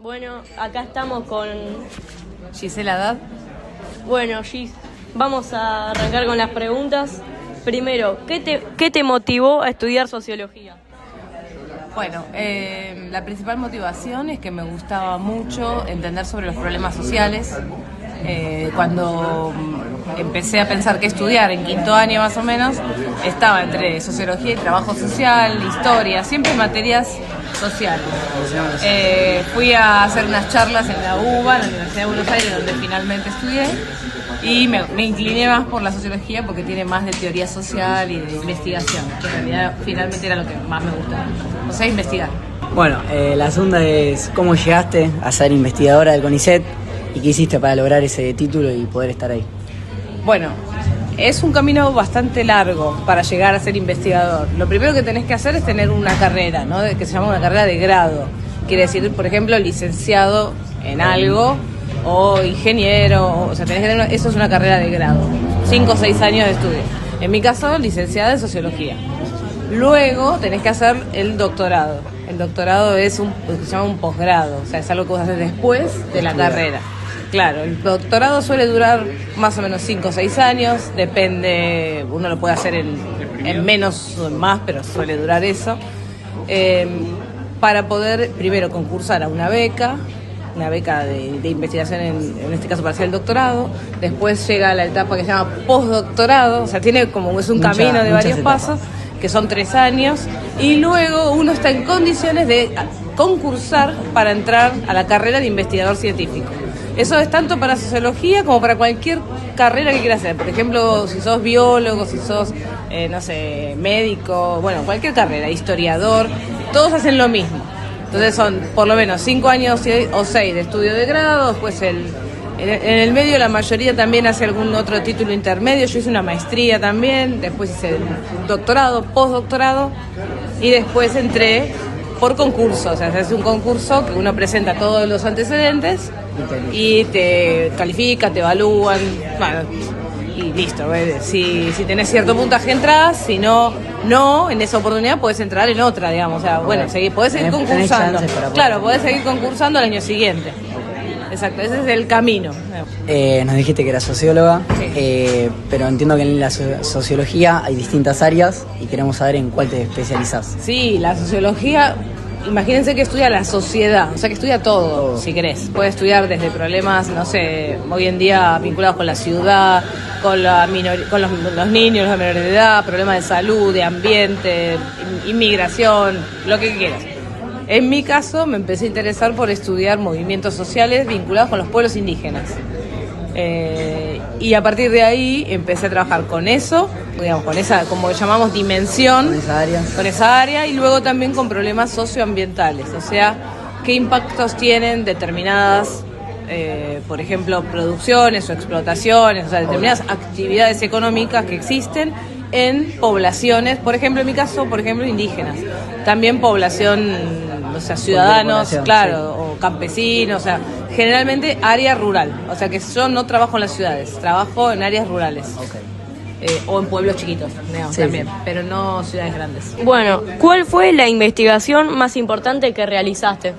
Bueno, acá estamos con... Gisela Haddad. Bueno, Gis, vamos a arrancar con las preguntas. Primero, ¿qué te motivó a estudiar sociología? Bueno, la principal motivación es que me gustaba mucho entender sobre los problemas sociales. Cuando empecé a pensar qué estudiar en quinto año más o menos, estaba entre sociología y trabajo social, historia, siempre materias sociales. Fui a hacer unas charlas en la UBA, en la Universidad de Buenos Aires, donde finalmente estudié, y me incliné más por la sociología porque tiene más de teoría social y de investigación, que en realidad finalmente era lo que más me gustaba, o sea, investigar. Bueno, la segunda es ¿cómo llegaste a ser investigadora del CONICET y qué hiciste para lograr ese título y poder estar ahí? Bueno, es un camino bastante largo para llegar a ser investigador. Lo primero que tenés que hacer es tener una carrera, ¿no? Que se llama una carrera de grado. Quiere decir, por ejemplo, licenciado en algo o ingeniero, o sea, tenés que tener eso es una carrera de grado, 5 o 6 años de estudio. En mi caso, licenciada en sociología. Luego tenés que hacer el doctorado. El doctorado es lo que se llama un posgrado, o sea, es algo que vos haces después de la carrera. Claro, el doctorado suele durar más o menos 5 o 6 años, depende, uno lo puede hacer en menos o en más, pero suele durar eso, para poder primero concursar a una beca de investigación, en este caso para hacer el doctorado. Después llega la etapa que se llama postdoctorado, o sea, es un camino de varios pasos, que son 3 años, y luego uno está en condiciones de concursar para entrar a la carrera de investigador científico. Eso es tanto para sociología como para cualquier carrera que quieras hacer. Por ejemplo, si sos biólogo, si sos, médico, bueno, cualquier carrera, historiador, todos hacen lo mismo. Entonces son por lo menos 5 años o 6 de estudio de grado, después en el medio la mayoría también hace algún otro título intermedio. Yo hice una maestría también, después hice el doctorado, postdoctorado, y después entré por concurso. O sea, se hace un concurso que uno presenta todos los antecedentes y te califica, te evalúan, bueno, y listo. Si tenés cierto puntaje entras, si no, en esa oportunidad podés entrar en otra, digamos. O sea, bueno, podés seguir concursando. Claro, podés seguir concursando al año siguiente. Exacto, ese es el camino. Nos dijiste que eras socióloga, Sí. pero entiendo que en la sociología hay distintas áreas y queremos saber en cuál te especializás. Sí, la sociología, imagínense que estudia la sociedad, o sea que estudia todo, si querés. Puede estudiar desde problemas, no sé, hoy en día vinculados con la ciudad, con los niños, los menores de edad, problemas de salud, de ambiente, inmigración, lo que quieras. En mi caso me empecé a interesar por estudiar movimientos sociales vinculados con los pueblos indígenas. Y a partir de ahí empecé a trabajar con eso, digamos, con esa, como llamamos, dimensión, con esa área, y luego también con problemas socioambientales, o sea, qué impactos tienen determinadas, por ejemplo, producciones o explotaciones, o sea, determinadas actividades económicas que existen en poblaciones, por ejemplo, en mi caso, indígenas, también población, o sea, ciudadanos, claro, sí, o campesinos, o sea, generalmente área rural, o sea que yo no trabajo en las ciudades, trabajo en áreas rurales. O en pueblos chiquitos, digamos, sí, también, sí, pero no ciudades grandes. Bueno, ¿cuál fue la investigación más importante que realizaste?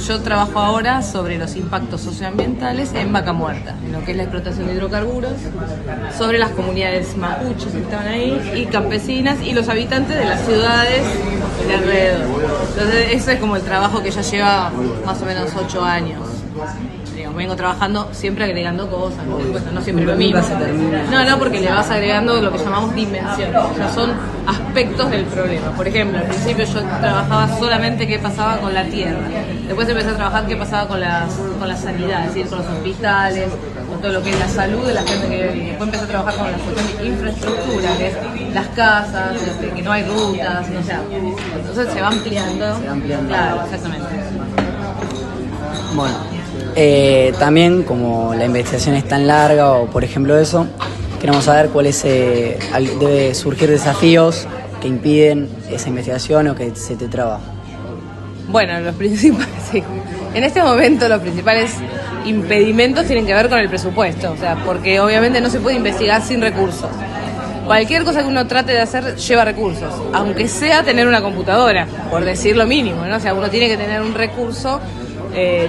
Yo trabajo ahora sobre los impactos socioambientales en Vaca Muerta, en lo que es la explotación de hidrocarburos, sobre las comunidades mapuches que estaban ahí, y campesinas, y los habitantes de las ciudades de alrededor. Entonces ese es como el trabajo que ya lleva más o menos 8 años. Vengo trabajando siempre agregando cosas, por supuesto, no siempre lo mismo. No, porque le vas agregando lo que llamamos dimensiones, o sea, son aspectos del problema. Por ejemplo, al principio yo trabajaba solamente qué pasaba con la tierra, después empecé a trabajar qué pasaba con la sanidad, es decir, con los hospitales, con todo lo que es la salud de la gente que vive. Después empecé a trabajar con la cuestión de infraestructura, que es las casas, que no hay rutas, o sea, entonces se va ampliando. Claro, exactamente. Bueno, también como la investigación es tan larga, o por ejemplo eso, queremos saber cuáles debe surgir desafíos que impiden esa investigación o que se te traba. Bueno, los principales, sí. En este momento los principales impedimentos tienen que ver con el presupuesto, o sea, porque obviamente no se puede investigar sin recursos. Cualquier cosa que uno trate de hacer lleva recursos, aunque sea tener una computadora, por decir lo mínimo, ¿no? O sea, uno tiene que tener un recurso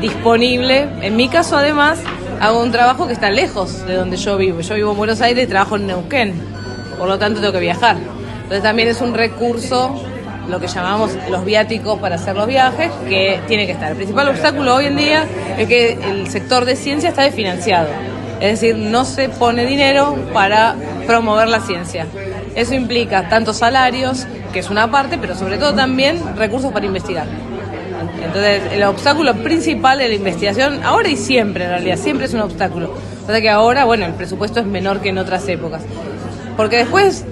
disponible. En mi caso, además, hago un trabajo que está lejos de donde yo vivo. Yo vivo en Buenos Aires y trabajo en Neuquén, por lo tanto tengo que viajar. Entonces también es un recurso, lo que llamamos los viáticos para hacer los viajes, que tiene que estar. El principal obstáculo hoy en día es que el sector de ciencia está desfinanciado. Es decir, no se pone dinero para promover la ciencia. Eso implica tanto salarios, que es una parte, pero sobre todo también recursos para investigar. Entonces, el obstáculo principal de la investigación, ahora y siempre en realidad, siempre es un obstáculo. O sea que ahora, bueno, el presupuesto es menor que en otras épocas. Porque después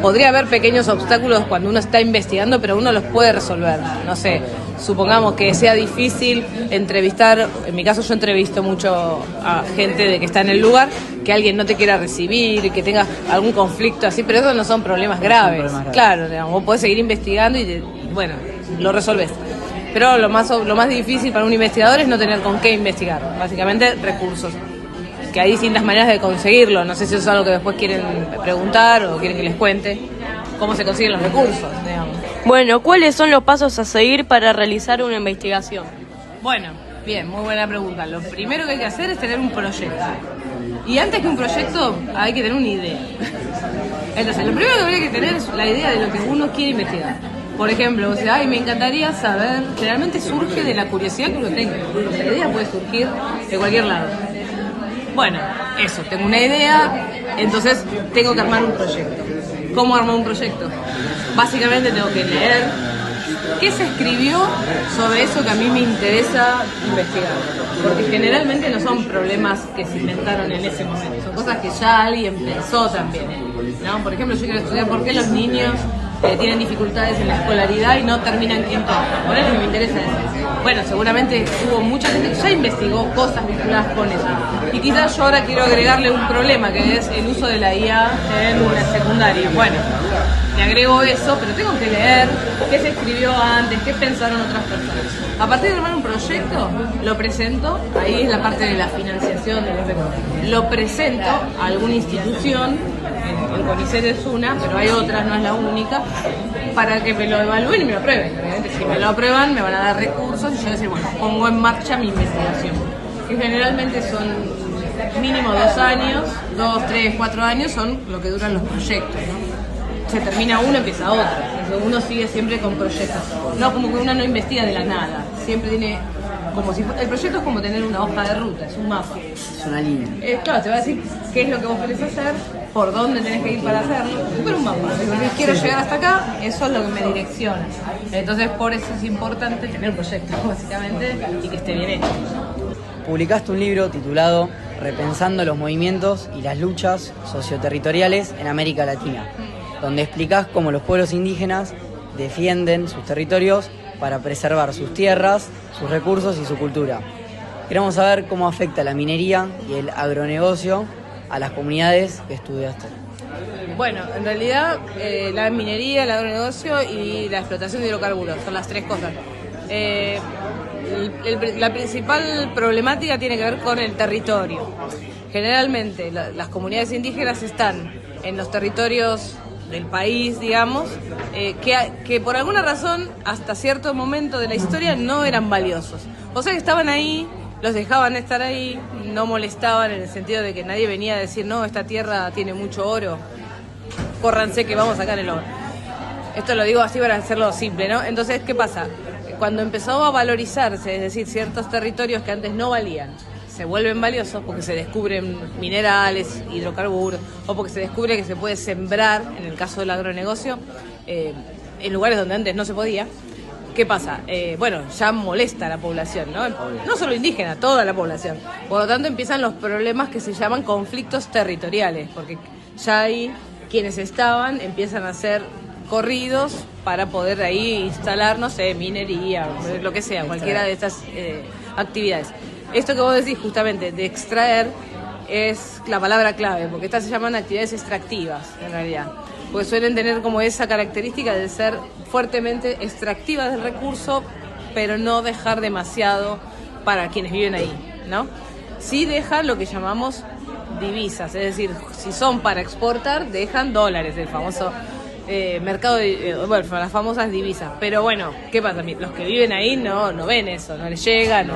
podría haber pequeños obstáculos cuando uno está investigando, pero uno los puede resolver. No sé, supongamos que sea difícil entrevistar, en mi caso yo entrevisto mucho a gente de que está en el lugar, que alguien no te quiera recibir, que tengas algún conflicto así, pero esos no son problemas graves. Claro, digamos, vos podés seguir investigando y bueno, lo resolvés. Pero lo más difícil para un investigador es no tener con qué investigar, básicamente recursos. Que hay distintas maneras de conseguirlo. No sé si eso es algo que después quieren preguntar o quieren que les cuente cómo se consiguen los recursos, digamos. Bueno, ¿cuáles son los pasos a seguir para realizar una investigación? Bueno, bien, muy buena pregunta. Lo primero que hay que hacer es tener un proyecto. Y antes que un proyecto hay que tener una idea. Entonces, lo primero que habría que tener es la idea de lo que uno quiere investigar. Por ejemplo, o sea, me encantaría saber, generalmente surge de la curiosidad que uno tenga. La idea puede surgir de cualquier lado. Bueno, eso, tengo una idea, entonces tengo que armar un proyecto. ¿Cómo armar un proyecto? Básicamente tengo que leer qué se escribió sobre eso que a mí me interesa investigar. Porque generalmente no son problemas que se inventaron en ese momento, son cosas que ya alguien pensó también, ¿no? Por ejemplo, yo quiero estudiar por qué los niños tienen dificultades en la escolaridad y no terminan en todo. Por eso me interesa eso. Bueno, seguramente hubo mucha gente que ya investigó cosas vinculadas con eso. Y quizás yo ahora quiero agregarle un problema, que es el uso de la IA en una secundaria. Bueno, le agrego eso, pero tengo que leer qué se escribió antes, qué pensaron otras personas. A partir de armar un proyecto, lo presento, ahí es la parte de la financiación de los recursos. Lo presento a alguna institución, el CONICET es una, pero hay otras, no es la única, para que me lo evalúen y me lo aprueben. Obviamente, si me lo aprueban, me van a dar recursos y yo voy a decir, bueno, pongo en marcha mi investigación. Que generalmente son mínimo 2 años, 2, 3, 4 años son lo que duran los proyectos, ¿no? Se termina uno, empieza otro. Entonces uno sigue siempre con proyectos. No, como que uno no investiga de la nada. Siempre tiene, como si el proyecto es como tener una hoja de ruta, es un mapa. Es una línea. Claro, te va a decir qué es lo que vos querés hacer, por dónde tenés que ir para hacerlo. Pero un mapa. Si quiero llegar hasta acá, eso es lo que me direcciona. Entonces por eso es importante tener un proyecto, básicamente, y que esté bien hecho. Publicaste un libro titulado Repensando los movimientos y las luchas socioterritoriales en América Latina, donde explicás cómo los pueblos indígenas defienden sus territorios para preservar sus tierras, sus recursos y su cultura. Queremos saber cómo afecta la minería y el agronegocio a las comunidades que estudiaste. Bueno, en realidad la minería, el agronegocio y la explotación de hidrocarburos son las 3 cosas. La principal problemática tiene que ver con el territorio. Generalmente las comunidades indígenas están en los territorios del país, digamos, que por alguna razón hasta cierto momento de la historia no eran valiosos. O sea que estaban ahí, los dejaban estar ahí, no molestaban en el sentido de que nadie venía a decir, no, esta tierra tiene mucho oro, córranse que vamos a sacar el oro. Esto lo digo así para hacerlo simple, ¿no? Entonces, ¿qué pasa? Cuando empezó a valorizarse, es decir, ciertos territorios que antes no valían, se vuelven valiosos porque se descubren minerales, hidrocarburos, o porque se descubre que se puede sembrar, en el caso del agronegocio, en lugares donde antes no se podía. ¿Qué pasa? Bueno, ya molesta a la población, ¿no? No solo indígena, toda la población. Por lo tanto, empiezan los problemas que se llaman conflictos territoriales, porque ya ahí quienes estaban empiezan a hacer corridos para poder ahí instalar, no sé, minería, lo que sea, cualquiera de estas actividades. Esto que vos decís justamente de extraer es la palabra clave, porque estas se llaman actividades extractivas en realidad, porque suelen tener como esa característica de ser fuertemente extractivas del recurso, pero no dejar demasiado para quienes viven ahí, ¿no? Sí dejan lo que llamamos divisas, es decir, si son para exportar, dejan dólares, el famoso mercado, bueno, las famosas divisas. Pero bueno, ¿qué pasa? Los que viven ahí no ven eso, no les llega, no.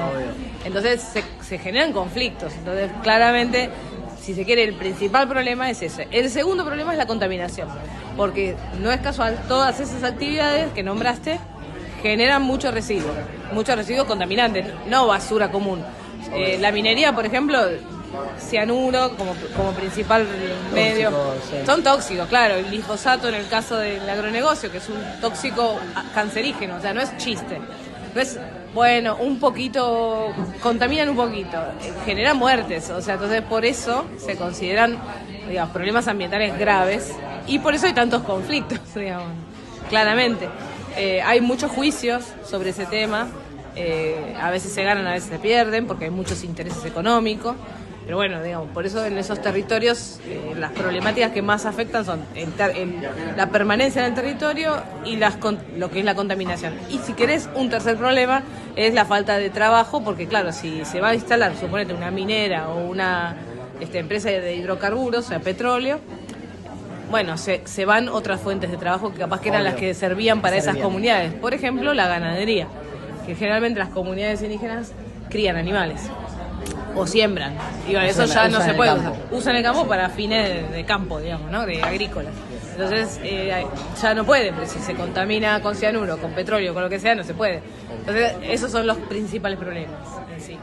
Entonces se generan conflictos. Entonces, claramente, si se quiere, el principal problema es ese. El segundo problema es la contaminación, porque no es casual, todas esas actividades que nombraste generan mucho residuo contaminante, no basura común. La minería, por ejemplo, cianuro como principal medio. Sí. Son tóxicos, claro. El glifosato en el caso del agronegocio, que es un tóxico cancerígeno, o sea, no es chiste. No es, bueno, un poquito, contaminan un poquito, generan muertes, o sea, entonces por eso se consideran, digamos, problemas ambientales graves y por eso hay tantos conflictos, digamos, claramente. Hay muchos juicios sobre ese tema, a veces se ganan, a veces se pierden, porque hay muchos intereses económicos. Pero bueno, digamos, por eso en esos territorios las problemáticas que más afectan son la permanencia en el territorio y lo que es la contaminación. Y si querés, un tercer problema es la falta de trabajo, porque claro, si se va a instalar, suponete, una minera o una empresa de hidrocarburos, o sea, petróleo, bueno, se van otras fuentes de trabajo que capaz que eran las que servían para esas comunidades. Por ejemplo, la ganadería, que generalmente las comunidades indígenas crían animales. O siembran. Digo, eso ya no se puede usar. Usan el campo para fines de campo, digamos, ¿no? De agrícolas. Entonces, ya no puede, pero si se contamina con cianuro, con petróleo, con lo que sea, no se puede. Entonces, esos son los principales problemas en sí.